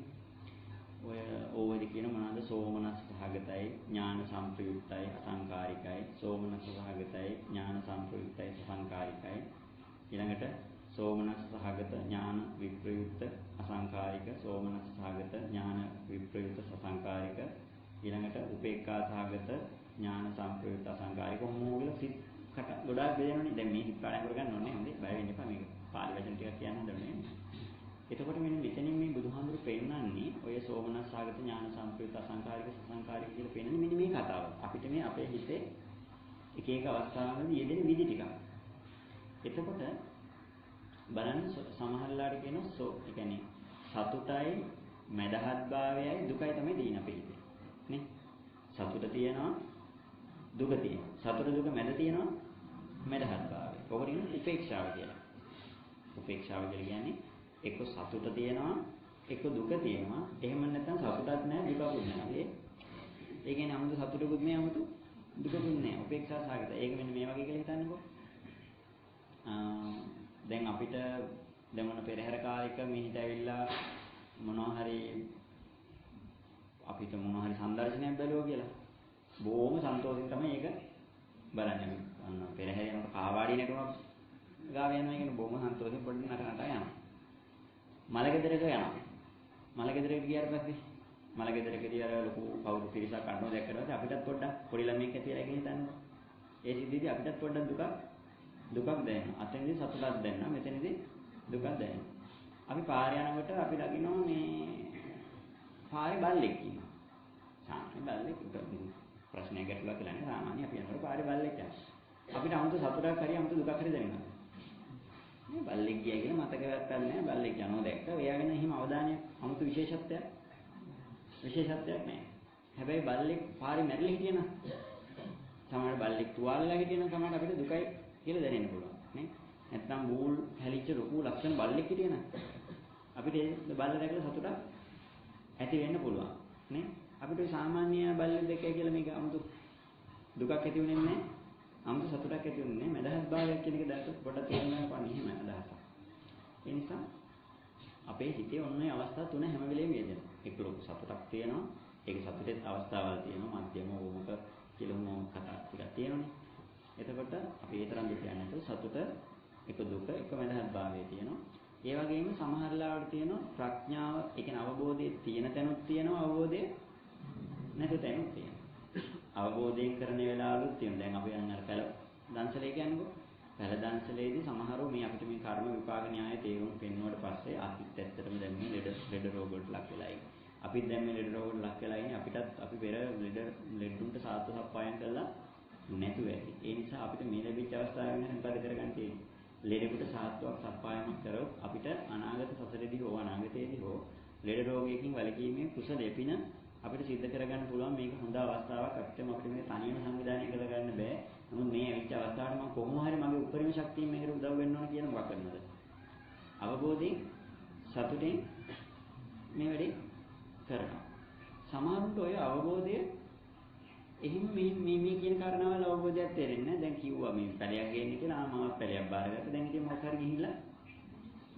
ඔය ඕවද කියන මොනවාද සෝමනස් සහගතයි ඥාන සම්ප්‍රයුක්තයි අසංකාරිකයි සෝමනස් සහගතයි ඥාන සම්ප්‍රයුක්තයි අසංකාරිකයි ඊළඟට සෝමනස් සහගත ඥාන විප්‍රයුක්ත අසංකාරික සෝමනස් සහගත ඥාන විප්‍රයුක්ත අසංකාරික ඊළඟට උපේක්ඛා සහගත ඥාන සම්ප්‍රයුක්ත අසංකාරික මොකද සිත් කට ගොඩාක් බෙදෙනවනේ. දැන් මේ හිත පාඩම් කරගන්න ඕනේ හොඳේ බය වෙන්න එපා. මේක පාලි වචන ටිකක් කියන්න හදන්නේ. එතකොට මෙන්න මෙතනින් මේ බුදුහාමුදුරු පෙන්නන්නේ ඔය සෝමනස්සාගත ඥාන සම්ප්‍රයුක්ත අසංකාරික සසංකාරික කියලා පෙන්නන්නේ මෙන්න මේ කතාව. අපිට මේ අපේ හිතේ එක එක අවස්ථාවලදී යෙදෙන විදි ටිකක්. එතකොට බලන්න සමහරලාට කියන ඒ කියන්නේ සතුටයි මදහත් භාවයයි දුකයි තමයි තියෙන අපේ හිතේ. නේ? සතුට තියෙනවා දුක තියෙනවා. සතුට දුක මැද තියෙනවා මදහත් භාවය. ඔකට කියන්නේ උපේක්ෂාව කියලා. උපේක්ෂාව කියන්නේ එක්ක සතුට තියෙනවා එක්ක දුක තියෙනවා. එහෙම නැත්නම් සතුටක් නැහැ දුකකුත් නැහැ. ඒ කියන්නේ 아무තු සතුටකුත් නැහැ 아무තු දුකකුත් නැහැ. උපේක්ෂා සාගතයි. ඒක මෙන්න මේ වගේ කියලා හිතන්නකෝ. දැන් අපිට දෙමන පෙරහැර කාලයක මෙහිට ඇවිල්ලා මොනවා හරි අපිට මොනවා හරි සංදර්ශනයක් බැලුවා කියලා. බොහොම සන්තෝෂෙන් තමයි ඒක බලන්නේ. අන්න පෙරහැර යනකොට කාවාඩි නටුවක් ගාව යනවා කියන බොහොම සන්තෝෂෙන් පොඩ්ඩක් නට යනවා. මලගෙදරක යනවා. මලගෙදරට ගියාට පස්සේ මලගෙදරකදී අර ලොකු කවුරු පිරිසක් අඬනවා දැක්කට අපිටත් පොඩ්ඩක් පොඩි ළමෙක් ඇතිලා කියලා හිතන්නේ. ඒ සිද්ධියේදී අපිටත් පොඩ්ඩක් දුකක් දැනෙනවා. අතෙන්දී සතුටක් දැනෙනවා. මෙතනදී දුකක් දැනෙනවා. අපි පාරේ යනකොට අපි දකිනවා මේ පාරේ බල්ලෙක් ඉන්නවා. සාමාන්‍ය බල්ලෙක් ප්‍රශ්නයක් ගැටලුවක් කියලා නේ සාමාන්‍ය අපි යනකොට පාරේ බල්ලෙක් යනවා. අපිට 아무තු සතුටක් හරි 아무තු දුකක් හරි දැනෙනවා. මේ බල්ලෙක් ගියා කියලා මතකවත් නැහැ. බල්ලෙක් යනවා දැක්කා. එයාගෙන එහෙම අවධානයක් 아무තු විශේෂත්වයක් නැහැ. හැබැයි බල්ලෙක් පාරේ මැරිලා හිටියනම් සමහර බල්ලෙක් තුවාලලා හිටියනම් තමයි අපිට දුකයි කියලා දැනෙන්න පුළුවන් නේ. නැත්නම් බූල් හැලිච්ච ලොකු ලක්ෂණ බල්ලෙක් හිටියනම් අපිට ඒ බල්ල දැකලා සතුටක් ඇති වෙන්න පුළුවන් නේ. අපිට සාමාන්‍ය බල්ලෙක් දැක්කයි කියලා මේක 아무තු දුකක් ඇති වෙන්නේ නැහැ. 아무තු සතුටක් ඇති වෙන්නේ නැහැ. මදහත් භාවයක් කියන එක දැක්ක පොඩ්ඩක් තේරුම් ගන්න එහෙම අදහසක්. ඒ නිසා අපේ හිතේ ඔන්නේ අවස්ථා තුන හැම වෙලේම යෙදෙනවා. එක්ක ලොකු සතුටක් තියෙනවා. ඒක සතුටෙත් අවස්ථාවල් තියෙනවා. මධ්‍යම වෝමක කියලා මොන කතා ටිකක් තියෙනවනේ. එතකොට අපි ඒ තරම් දුක යන්නේ සතුට එක දුක එක මදහත් භාවයේ තියෙනවා. ඒ වගේම සමහර ලාවට තියෙනවා ප්‍රඥාව, ඒ කියන්නේ අවබෝධයේ තියෙන තැනුත් තියෙනවා, අවබෝධයේ නැති තැනුත් තියෙනවා. අවබෝධයෙන් කරන වෙලාවලුත් තියෙනවා. දැන් අපි යන අර පළ දන්සලේ කියන්නකෝ. පළ දන්සලේදී සමහරව මේ අපිට මේ කර්ම විපාක න්‍යාය තේරුම් පෙන්වුවට පස්සේ අපිත් ඇත්තටම දැන් මේ ලෙඩ රෝග වලට ලක් වෙලා ඉන්නේ. අපිත් දැන් මේ ලෙඩ රෝග වලට ලක් වෙලා ඉන්නේ. අපිටත් අපි පෙර ලෙඩුන්ට සාත්තු සප්පායම් කළා නැතුව ඇති. ඒ නිසා අපිට මේ ලැබිච්ච අවස්ථාවෙන් මොකද කරගන්න තියෙන්නේ? ලෙඩෙකුට සාත්තුවක් සප්පායමක් කරොත් අපිට අනාගත සසරේදී හෝ අනාගතයේදී හෝ ලෙඩ රෝගයකින් වැළකීමේ කුසලයේ පින අපිට සිද්ධ කරගන්න පුළුවන්. මේක හොඳ අවස්ථාවක්. අපිට මේ තනියම සංවිධානය කරගන්න බෑ. නමුත් මේ ඇවිත් අවස්ථාවට මම කොහොම හරි මගේ උපරිම ශක්තියෙන් මේකට උදව් වෙන්න ඕන කියන මොකක් කරනවද? අවබෝධයෙන් සතුටින් මේ වැඩේ කරනවා. සමහරුන්ට ඔය අවබෝධය එහෙම මේ කියන කාරණාවල අවබෝධයක් තේරෙන්නේ නැහැ. දැන් කිව්වා මේ පැලයක් ගේන්න කියලා මම පැලයක් බාරගත්තා. දැන් ඉතින් මොකක් හරි ගිහිල්ලා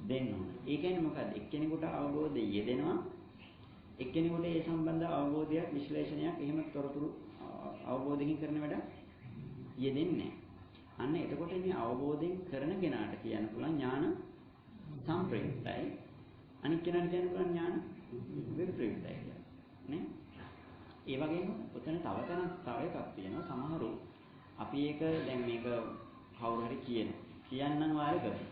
දෙන්න ඕන. ඒ කියන්නේ මොකද්ද? එක්කෙනෙකුට අවබෝධය යෙදෙනවා. එක්කෙනෙකුට ඒ සම්බන්ධ අවබෝධයක් විශ්ලේෂණයක් එහෙම තොරතුරු අවබෝධයෙන් කරන වැඩ යෙදෙන්නේ නැහැ. අන්න එතකොට මේ අවබෝධයෙන් කරන කෙනාට කියන්න පුළුවන් ඥාන සම්ප්‍රයුක්තයි. අනිත් කෙනාට කියන්න පුළුවන් ඥාන විප්‍රයුක්තයි කියලා. නේ? ඒ වගේම ඔතන තව එකක් තියෙනවා. සමහරු අපි ඒක දැන් මේක කවුරු හරි කියන්නම් වාරේ කරමු.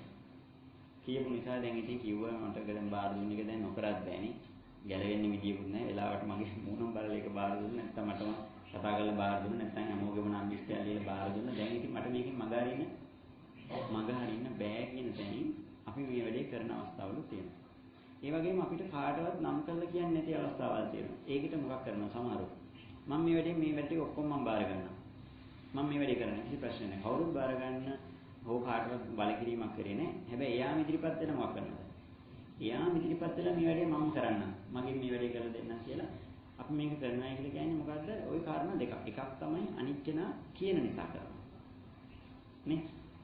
කියපු නිසා දැන් ඉතින් කිව්වා මට දැන් බාර දුන්න එක දැන් නොකරත් බෑනේ. ගැලවෙන්නේ විදියකුත් නැහැ. වෙලාවට මගේ මූණම් බලලා ඒක බාර දුන්න නැත්නම් මටම කතා කරලා බාර දුන්න නැත්නම් හැමෝගෙම නම් ලිස්ට් එක ලියලා බාර දුන්න. දැන් ඉතින් මට මේකෙන් මග හරින්න බෑ කියන තැනින් අපි මේ වැඩේ කරන අවස්ථාවලු තියෙනවා. ඒ වගේම අපිට කාටවත් නම් කරලා කියන්නේ නැති අවස්ථාවල් තියෙනවා. ඒකට මොකක් කරනවා සමහරව. මම මේ වැඩේ ඔක්කොම මම බාර ගන්නවා. මම මේ වැඩේ කරන්නේ කිසි ප්‍රශ්නයක් නැහැ. කවුරුත් බාර ගන්න හෝ කාටවත් බලකිරීමක් කරේ නැහැ. හැබැයි එයාම ඉදිරිපත් වෙන මොකක් කරනවද? එයාම ඉදිරිපත් වෙලා මේ වැඩේ මම කරන්නම්. මගෙන් මේ වැඩේ කරලා දෙන්නම් කියලා අපි මේක කරනවා කියලා කියන්නේ මොකද්ද? ওই කාරණා දෙකක්. එකක් තමයි අනිත් කෙනා කියන නිසා කරනවා. නේ?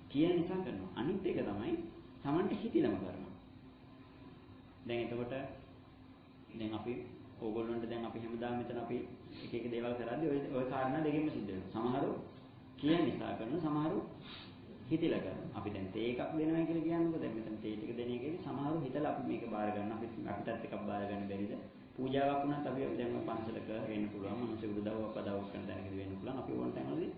කියන නිසා කරනවා. අනිත් එක තමයි Tamanට හිතිලම කරනවා. දැන් එතකොට දැන් අපි ඕගොල්ලන්ට දැන් අපි හැමදාම මෙතන අපි එක දේවල් කරද්දී ওই කාරණා දෙකෙන්ම සිද්ධ වෙනවා. සමහරව කියන නිසා කරනවා, සමහරව හිතලා කරනවා. අපි දැන් තේ එකක් දෙනවා කියලා කියන්නකෝ. දැන් මෙතන තේ ටික දෙන එකේදී සමහරව හිතලා අපි මේක බාර ගන්න. අපිටත් එකක් බාර ගන්න බැරිද? පූජාවක් වුණත් අපි දැන් පන්සලක වෙන්න පුළුවන්. මිනිස්සුන්ට උදව්වක් පදව්වක් කරන තැනකදී වෙන්න පුළුවන්. අපි ඕන තැනවලදී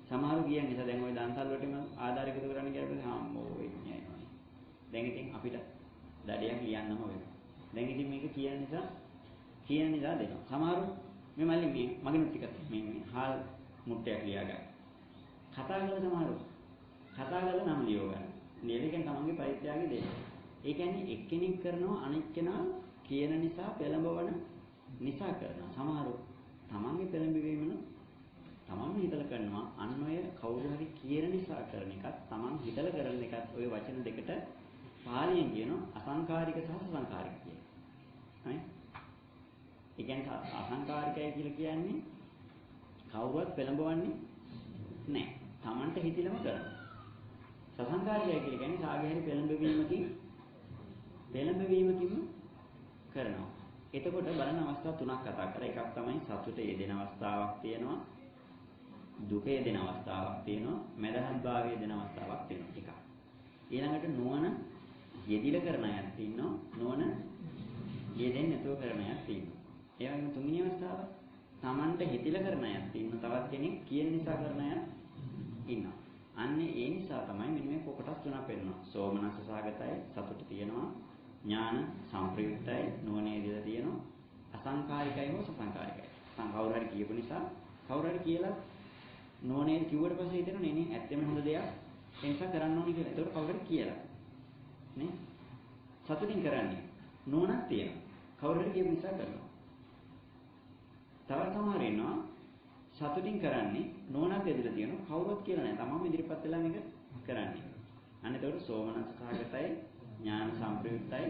සමහරව කියන නිසා දැන් ওই දන්සල් වලටම ආධාර එකතු කරන්න කියලා හම්බෝ වෙන්නේ නැහැ. දැන් ඉතින් අපිට දඩයක් ලියන්නම වෙනවා. දැන් ඉතින් මේක කියන නිසා දෙනවා. සමහරු මේ මල්ලි මේ මගෙනුත් ටිකක් මේ හාල් මුට්ටයක් ලියා ගන්න. කතා කරන සමහරු කතා කරලා නම් ලියව ගන්න. ලියලකින් තමන්ගේ පරිත්‍යාගය දෙන්න. ඒ කියන්නේ එක්කෙනෙක් කරනවා අනිත් කෙනා කියන නිසා පෙළඹවන නිසා කරනවා. සමහරු තමන්ගේ පෙළඹවීමන තමන්ම හිතලා කරනවා. අන්න ඔය කවුරු හරි කියන නිසා කරන එකත් තමන් හිතලා කරන එකත් ඔය වචන දෙකට පාලියෙන් කියනවා අසංකාරික සහ සසංකාරික කියලා. හරි? ඒ කියන්නේ අසංකාරිකයි කියලා කියන්නේ කවුරුවත් පෙළඹවන්නේ නැහැ. තමන්ට හිතිලම කරනවා. සසංකාරිකයි කියලා කියන්නේ සාගහැරි පෙළඹවීමකින් කරනවා. එතකොට බලන අවස්ථා තුනක් කතා කරලා එකක් තමයි සතුටේ යෙදෙන අවස්ථාවක් තියෙනවා. දුකේ යෙදෙන අවස්ථාවක් තියෙනවා. මදහත් භාවයේ යෙදෙන අවස්ථාවක් තියෙනවා. එකක්. ඊළඟට නුවණ යෙදිලා කරන අයත් ඉන්නවා. නුවණ යෙදෙන්නේ නැතුව කරන අයත් ඉන්නවා. ඒ වගේම තුන්වෙනි අවස්ථාව තමන්ට හිතිලා කරන අයත් ඉන්නවා. තවත් කෙනෙක් කියන නිසා කරන අයත් ඉන්නවා. අන්නේ ඒ නිසා තමයි මෙන්න මේ කොටස් තුනක් වෙනවා. සෝමනස්ස සාගතයි සතුට තියෙනවා. ඥාන සංප්‍රයුක්තයි නුවණේ දිලා තියෙනවා. අසංකාරිකයි හෝ සසංකාරිකයි. කවුරු හරි කියපු නිසා කවුරු හරි කියලා නුවණේ කිව්වට පස්සේ හිතෙනවා නේ ඇත්තම හොඳ දෙයක්. ඒ නිසා කරන්න ඕනේ කියලා. ඒකට කවුරු හරි කියලා. නේ? සතුටින් කරන්නේ. නුවණක් තියෙනවා. කවුරු හරි කියපු නිසා කරනවා. තවත් සමහර ඉන්නවා සතුටින් කරන්නේ නුවණක් ඇදලා තියෙනවා. කවුරුත් කියලා නැහැ. තමම ඉදිරිපත් වෙලා මේක කරන්නේ. අන්න ඒකට සෝමනස්ස සාගතයි ඥාන සංප්‍රයුක්තයි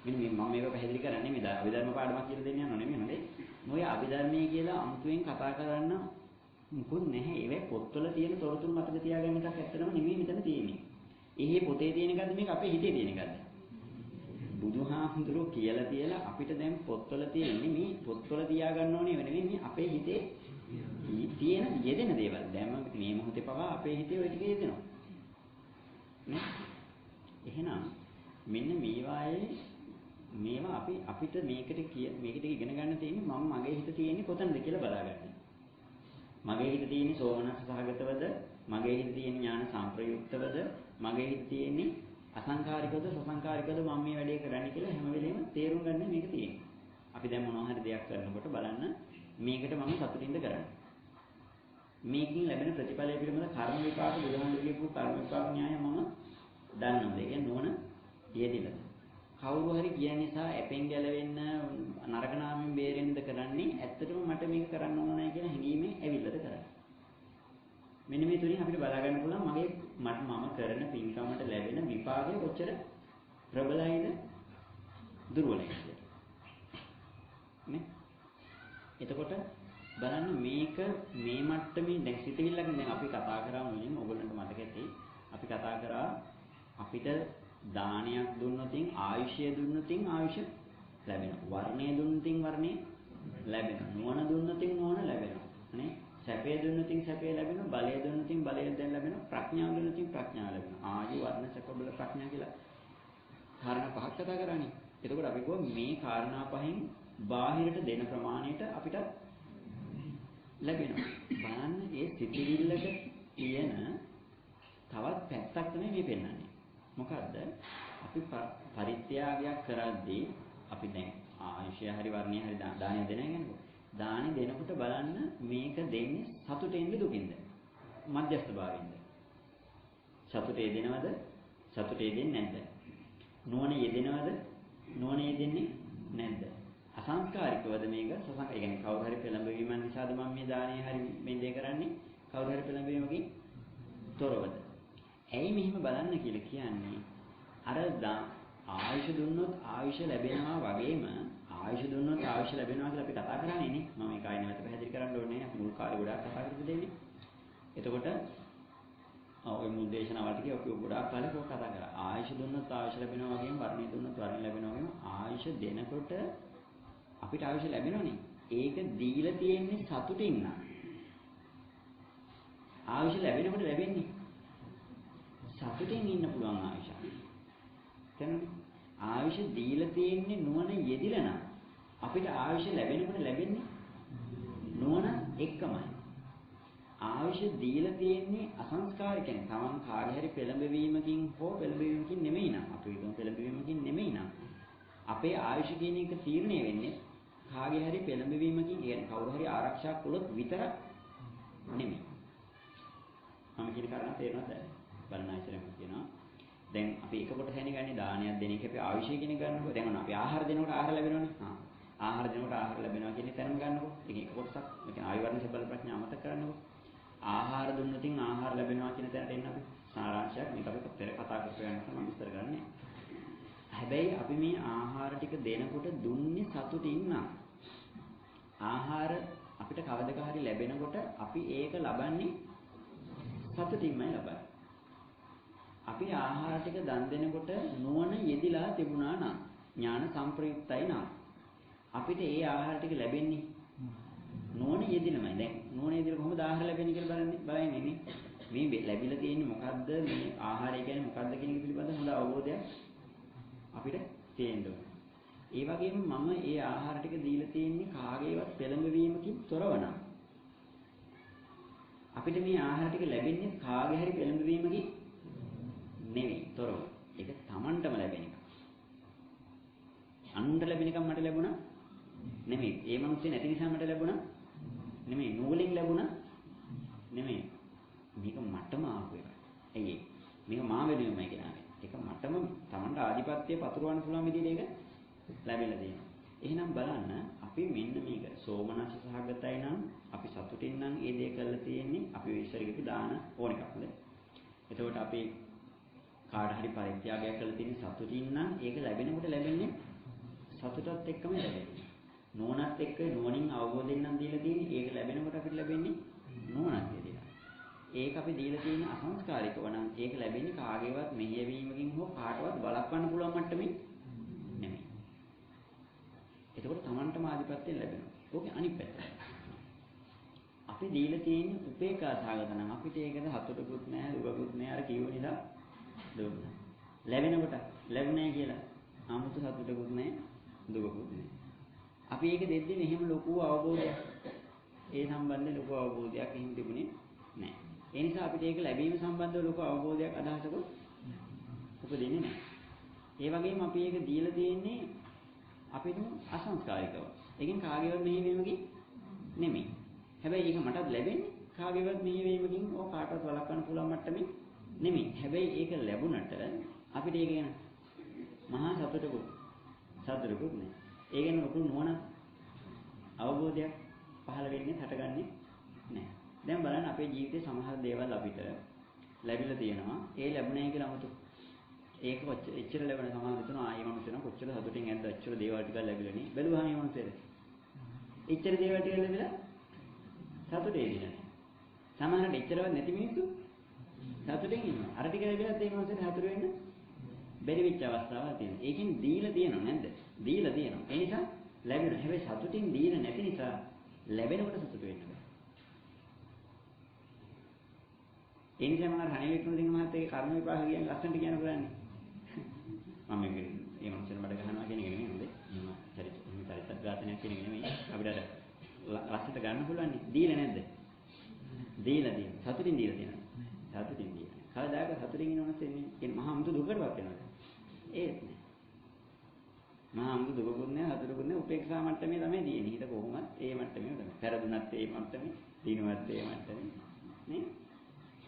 මෙන්න මම මේක පැහැදිලි කරන්නේ මේ අභිධර්ම පාඩමක් කියලා දෙන්න යනවා නෙමෙයි හොඳේ. මොකද අභිධර්මයේ කියලා අමුතුවෙන් කතා කරන්න මුකුත් නැහැ. ඒවැ පොත්වල තියෙන තොරතුරු මතක තියාගන්න එකක් ඇත්තටම නෙමෙයි මෙතන තියෙන්නේ. එහේ පොතේ තියෙන එකද මේක අපේ හිතේ තියෙන එකද? බුදුහාමුදුරුවෝ කියලා තියලා අපිට දැන් පොත්වල තියෙන්නේ මේ පොත්වල තියාගන්න ඕනේ නෙමෙයි මේ අපේ හිතේ තියෙන යෙදෙන දේවල්. දැන් මේ මොහොතේ පවා අපේ හිතේ ওই ටික යෙදෙනවා. නේ? එහෙනම් මෙන්න මේවා අපිට මේකට ඉගෙන ගන්න තියෙන්නේ මම මගේ හිත තියෙන්නේ කොතනද කියලා බලාගන්න. මගේ හිත තියෙන්නේ සෝමනස්ස සහගතවද? මගේ හිත තියෙන්නේ ඥාන සංප්‍රයුක්තවද? මගේ හිත තියෙන්නේ අසංකාරිකවද සසංකාරිකවද මම මේ වැඩේ කරන්නේ කියලා හැම වෙලේම තේරුම් ගන්න මේක තියෙන්නේ. අපි දැන් මොනවා හරි දෙයක් කරනකොට බලන්න මේකට මම සතුටින්ද කරන්නේ. මේකෙන් ලැබෙන ප්‍රතිඵලය පිළිබඳ කර්ම විපාක බුදුහාමුදුරුවෝ කියපු කර්ම විපාක න්‍යාය මම දන්නවා. ඒ කියන්නේ නුවණ යෙදිලා. කවුරු හරි කියන නිසා ඇපෙන් ගැලවෙන්න නරක නාමයෙන් බේරෙන්නද කරන්නේ ඇත්තටම මට මේක කරන්න ඕන නැහැ කියන හැඟීමෙන් ඇවිල්ලාද කරන්නේ. මෙන්න මේ තුලින් අපිට බලා ගන්න පුළුවන් මම කරන පින්කමට ලැබෙන විපාකය කොච්චර ප්‍රබලයිද දුර්වලයිද කියලා. නේ? එතකොට බලන්න මේක මේ මට්ටමේ දැන් සිතවිල්ලකින් දැන් අපි කතා කරා මුලින් ඔයගොල්ලන්ට මතක ඇති අපි කතා කරා අපිට දානයක් දුන්නොතින් ආයුෂය දුන්නොතින් ආයුෂ ලැබෙනවා. වර්ණය දුන්නොතින් වර්ණය ලැබෙනවා. නුවණ දුන්නොතින් නුවණ ලැබෙනවා. නේ? සැපය දුන්නොතින් සැපය ලැබෙනවා. බලය දුන්නොතින් බලය දැන් ලැබෙනවා. ප්‍රඥාව දුන්නොතින් ප්‍රඥාව ලැබෙනවා. ආයු වර්ණ සැප බල ප්‍රඥා කියලා කාරණා පහක් කතා කරානේ. එතකොට අපි කොහොම මේ කාරණා පහෙන් බාහිරට දෙන ප්‍රමාණයට අපිට ලැබෙනවා. බලන්න ඒ සිතිවිල්ලක තියෙන තවත් පැත්තක් තමයි මේ පෙන්වන්නේ. මොකද්ද? අපි පරිත්‍යාගයක් කරද්දී අපි දැන් ආයුෂය හරි වර්ණය හරි දානය දෙනවා කියනකොට දානි දෙනකොට බලන්න මේක දෙන්නේ සතුටෙන්ද දුකින්ද? මධ්‍යස්ථ භාවයෙන්ද? සතුටේ දෙනවද? සතුටේ දෙන්නේ නැද්ද? නුවණ යෙදෙනවද? නුවණ යෙදෙන්නේ නැද්ද? අසංස්කාරිකවද මේක? ඒ කියන්නේ කවුරු හරි පෙළඹවීමක් නිසාද මම මේ දානය හරි මේ දේ කරන්නේ? කවුරු හරි පෙළඹවීමකින් තොරවද? ඇයි මෙහෙම බලන්න කියලා කියන්නේ? අර ආයුෂ දුන්නොත් ආයුෂ ලැබෙනවා වගේම ආයුෂ දුන්නොත් ආයුෂ ලැබෙනවා කියලා අපි කතා කරන්නේ නේ. මම ඒකයි නැවත පැහැදිලි කරන්න ඕනේ. අපි මුල් කාලේ ගොඩාක් කතා කරපු දෙන්නේ. එතකොට ඔය මුල් දේශනාවල් ටික අපි ගොඩාක් කාලේ කතා කරා. ආයුෂ දුන්නොත් ආයුෂ ලැබෙනවා වගේම වර්ණය දුන්නොත් වර්ණය ලැබෙනවා වගේම ආයුෂ දෙනකොට අපිට ආයුෂ ලැබෙනවනේ. ඒක දීලා තියෙන්නේ සතුටින් නා. ආයුෂ ලැබෙනකොට ලැබෙන්නේ සතුටින් ඉන්න පුළුවන් ආයුෂ. තේරුණාද? ආයුෂ දීලා තියෙන්නේ නුවණ යෙදිලා නම් අපිට ආයුෂ ලැබෙනකොට ලැබෙන්නේ නුවණ එක්කමයි. ආයුෂ දීලා තියෙන්නේ අසංස්කාරිකෙන්. තමන් කාගේ හරි පෙළඹවීමකින් හෝ පෙළඹවීමකින් නෙමෙයි නම්. අපි හිතමු පෙළඹවීමකින් නෙමෙයි නම්. අපේ ආයුෂ කියන එක තීරණය වෙන්නේ කාගේ හරි පෙළඹවීමකින්, කියන්නේ කවුරු හරි ආරක්ෂා කළොත් විතරක් නෙමෙයි. මම කියන කාරණා තේරෙනවද? බලන්න ඉස්සරහම කියනවා. දැන් අපි එක කොට හැනේ දානයක් දෙන එක අපි ආයුෂය කියන ගන්නකො. දැන් අපි ආහාර දෙනකොට ආහාර ලැබෙනවනේ. ආහාර දෙනකොට ආහාර ලැබෙනවා කියන තැනම ගන්නකො. ඒක එක කොටසක්. ඒ කියන්නේ ආයු වර්ණ සබල ප්‍රඥා අමතක කරන්නකො. ආහාර දුන්නොතින් ආහාර ලැබෙනවා කියන තැනට එන්න අපි සාරාංශයක් මේක අපි පෙර කතා කරපු යනකොට මම විස්තර කරන්නේ. හැබැයි අපි මේ ආහාර ටික දෙනකොට දුන්නේ සතුටින් නම්. ආහාර අපිට කවදක හරි ලැබෙනකොට අපි ඒක ලබන්නේ සතුටින්මයි ලබන්නේ. අපි ආහාර ටික දන් දෙනකොට නුවණ යෙදිලා තිබුණා නම්, ඥාන සම්ප්‍රයුක්තයි නම් අපිට ඒ ආහාර ටික ලැබෙන්නේ නුවණ යෙදිනමයි. දැන් නුවණ යෙදිලා කොහොමද ආහාර ලැබෙන්නේ කියලා බලන්නේ නේ. මේ ලැබිලා තියෙන්නේ මොකද්ද, මේ ආහාරය කියන්නේ මොකද්ද කියන එක පිළිබඳව හොඳ අවබෝධයක් අපිට තියෙන්න ඕනේ. ඒ වගේම මම ඒ ආහාර ටික දීලා තියෙන්නේ කාගේවත් පෙළඹවීමකින් තොරව නම්. අපිට මේ ආහාර ටික ලැබෙන්නේ කාගේ හරි පෙළඹවීමකින් නෙවෙයි, තොරව. ඒක Tamanටම ලැබෙන එක. අනුන්ට ලැබෙන එක මට ලැබුණා නෙමෙයි. ඒ මිනිස්සේ නැති නිසා මට ලැබුණා නෙමෙයි. නූලෙන් ලැබුණා නෙමෙයි. මේක මටම ආපු එකක්. ඇයි මේක මා වෙනුවෙන්මයි කියන්නේ. ඒක මටම Tamanට ආධිපත්‍යය පතුරවන්න පුළුවන් විදිහට ඒක ලැබිලා තියෙනවා. එහෙනම් බලන්න අපි මෙන්න මේක සෝමනස්ස සහගතයි නම් අපි සතුටින් නම් ඒ දේ කරලා තියෙන්නේ අපි ඉස්සරහට දාන ඕන එකක්ද. එතකොට අපි කාට හරි පරිත්‍යාගයක් කරලා තියෙන සතුටින් නම් ඒක ලැබෙනකොට ලැබෙන්නේ සතුටත් එක්කම ලැබෙන්නේ. නුවණත් එක්ක නුවණින් අවබෝධයෙන් නම් දීලා තියෙන්නේ ඒක ලැබෙනකොට අපිට ලැබෙන්නේ නුවණක් විදියට. ඒක අපි දීලා තියෙන අසංස්කාරිකව නම් ඒක ලැබෙන්නේ කාගේවත් මෙහෙයවීමකින් හෝ කාටවත් බලපන්න පුළුවන් මට්ටමින් නෙමෙයි. එතකොට Tamanටම ආධිපත්‍යය ලැබෙනවා. ඕකේ අනිත් පැත්ත. අපි දීලා තියෙන්නේ උපේක්ඛා සාගත නම් අපිට ඒකද හතුටුකුත් නැහැ, දුකකුත් නැහැ. අර කියව නිසා දුන්නා. ලැබෙනකොට ලැබුණේ කියලා 아무තු සතුටකුත් නැහැ, දුකකුත් නැහැ. අපි ඒක දෙද්දී මෙහෙම ලොකු අවබෝධයක් ඒ සම්බන්ධයෙන් ලොකු අවබෝධයක් එහෙම තිබුණේ නැහැ. ඒ නිසා අපිට ඒක ලැබීම සම්බන්ධව ලොකු අවබෝධයක් අදහසකුත් උපදින්නේ නැහැ. ඒ වගේම අපි ඒක දීලා තියෙන්නේ අපිට අසංස්කාරිකව. ඒකෙන් කාගේවත් මෙහෙවීමකින් නෙමෙයි. හැබැයි ඒක මටත් ලැබෙන්නේ කාගේවත් මෙහෙවීමකින් ඕ කාටවත් වළක්වන්න පුළුවන් මට්ටමින් නෙමෙයි. හැබැයි ඒක ලැබුණට අපිට ඒක ගැන මහා සතුටකුත් නෑ. ඒ ගැන ලොකු නුවණ අවබෝධයක් පහළ වෙන්නේ හටගන්නේ නෑ. දැන් බලන්න අපේ ජීවිතේ සමහර දේවල් අපිට ලැබිලා තියෙනවා. ඒ ලැබුණේ කියලා 아무තු ඒක එච්චර ලැබෙන සමාන දෙතන ආයෙ මනුස්සයන කොච්චර සතුටින් ඇද්ද එච්චර දේවල් ටිකක් ලැබිලා නේ. බැලුවාම මේ මනුස්සයද එච්චර දේවල් ටික ලැබිලා සතුටේ ඉන්නේ. සමහරවිට එච්චරවත් නැති මිනිස්සු සතුටින් ඉන්නවා. අර ටික ලැබිලත් ඒ මනුස්සයන හතුරු වෙන්න බැරි වෙච්ච අවස්ථාවක් තියෙනවා. ඒකෙන් දීලා තියෙනව නැද්ද? දීලා තියෙනවා. ඒ නිසා ලැබෙනවා. හැබැයි සතුටින් දීලා නැති නිසා ලැබෙනකොට සතුට වෙන්න බෑ. ඒ නිසා මම රණේ වික්‍රමසිංහ මහත්තයාගේ කර්ම විපාක කියන ලස්සනට කියන කරන්නේ. මම මේ මනුස්සයන් මඩ ගහනවා කියන එක නෙමෙයි හොඳේ. එහෙම චරිත ඝාතනයක් කියන එක නෙමෙයි. අපිට අර ලස්සනට ගන්න පුළුවන් නේ. දීලා නැද්ද? දීලා තියෙනවා. සතුටින් දීලා තියෙනවා. සතුටින් දීලා. කවදාක සතුටින් ඉන්නවනත් කියන්නේ මහා අමුතු දුකකටපත් වෙනවා. ඒත් නෑ. මහා අමුතු දුකකුත් නෑ, සතුටකුත් නෑ. උපේක්ෂා මට්ටමේ තමයි තියෙන්නේ. හිත කොහොමත් ඒ මට්ටමේ තමයි. පෙරදුනත් ඒ මට්ටමේ, දිනුවත් ඒ මට්ටමේ. නේ?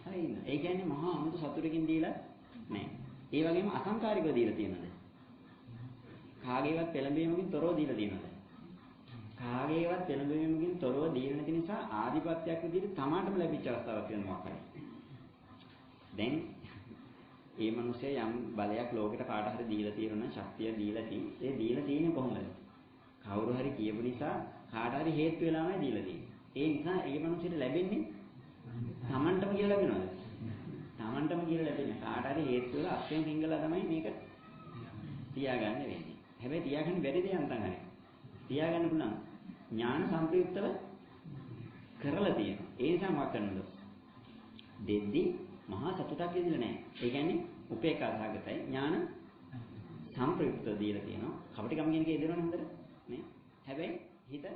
හරි ඉන්න. ඒ කියන්නේ මහා අමුතු සතුටකින් දීලා නෑ. ඒ වගේම අසංකාරිකව දීලා තියෙනවද? කාගේවත් පෙළඹවීමකින් තොරව දීලා තියෙනවද? කාගේවත් පෙළඹවීමකින් තොරව දීලා නැති නිසා ආධිපත්‍යයක් විදිහට තමාටම ලැබිච්ච අවස්ථාවක් වෙනවා මොකක්ද? දැන් මේ මිනිස්සේ යම් බලයක් ලෝකෙට කාට හරි දීලා තියෙනවා ශක්තිය දීලා තියෙන්නේ. ඒ දීලා තියෙන්නේ කොහොමද? කවුරු හරි කියපු නිසා කාට හරි හේතු වෙලාමයි දීලා තියෙන්නේ. ඒ නිසා ඒ මිනිස්සුන්ට ලැබෙන්නේ Tamanටම කියලා ලැබෙනවද? Tamanටම කියලා ලැබෙන්නේ. කාට හරි හේතු වල අත්යෙන් සිංගලා තමයි මේක තියාගන්න වෙන්නේ. හැබැයි තියාගන්න බැරි දෙයක් නැත්නම් හරි. තියාගන්න පුළුවන්. ඥාන සම්ප්‍රයුක්තව කරලා තියෙනවා. ඒ නිසා මොකක් කරනවද? දෙද්දී මහා සතුටක් විඳිලා නැහැ. ඒ කියන්නේ උපේක්ඛා සහගතයි ඥාන සම්ප්‍රයුක්තව දීලා තියෙනවා. කපටිකම් කියන එකේ දෙනවනේ හොඳට නේ. හැබැයි හිත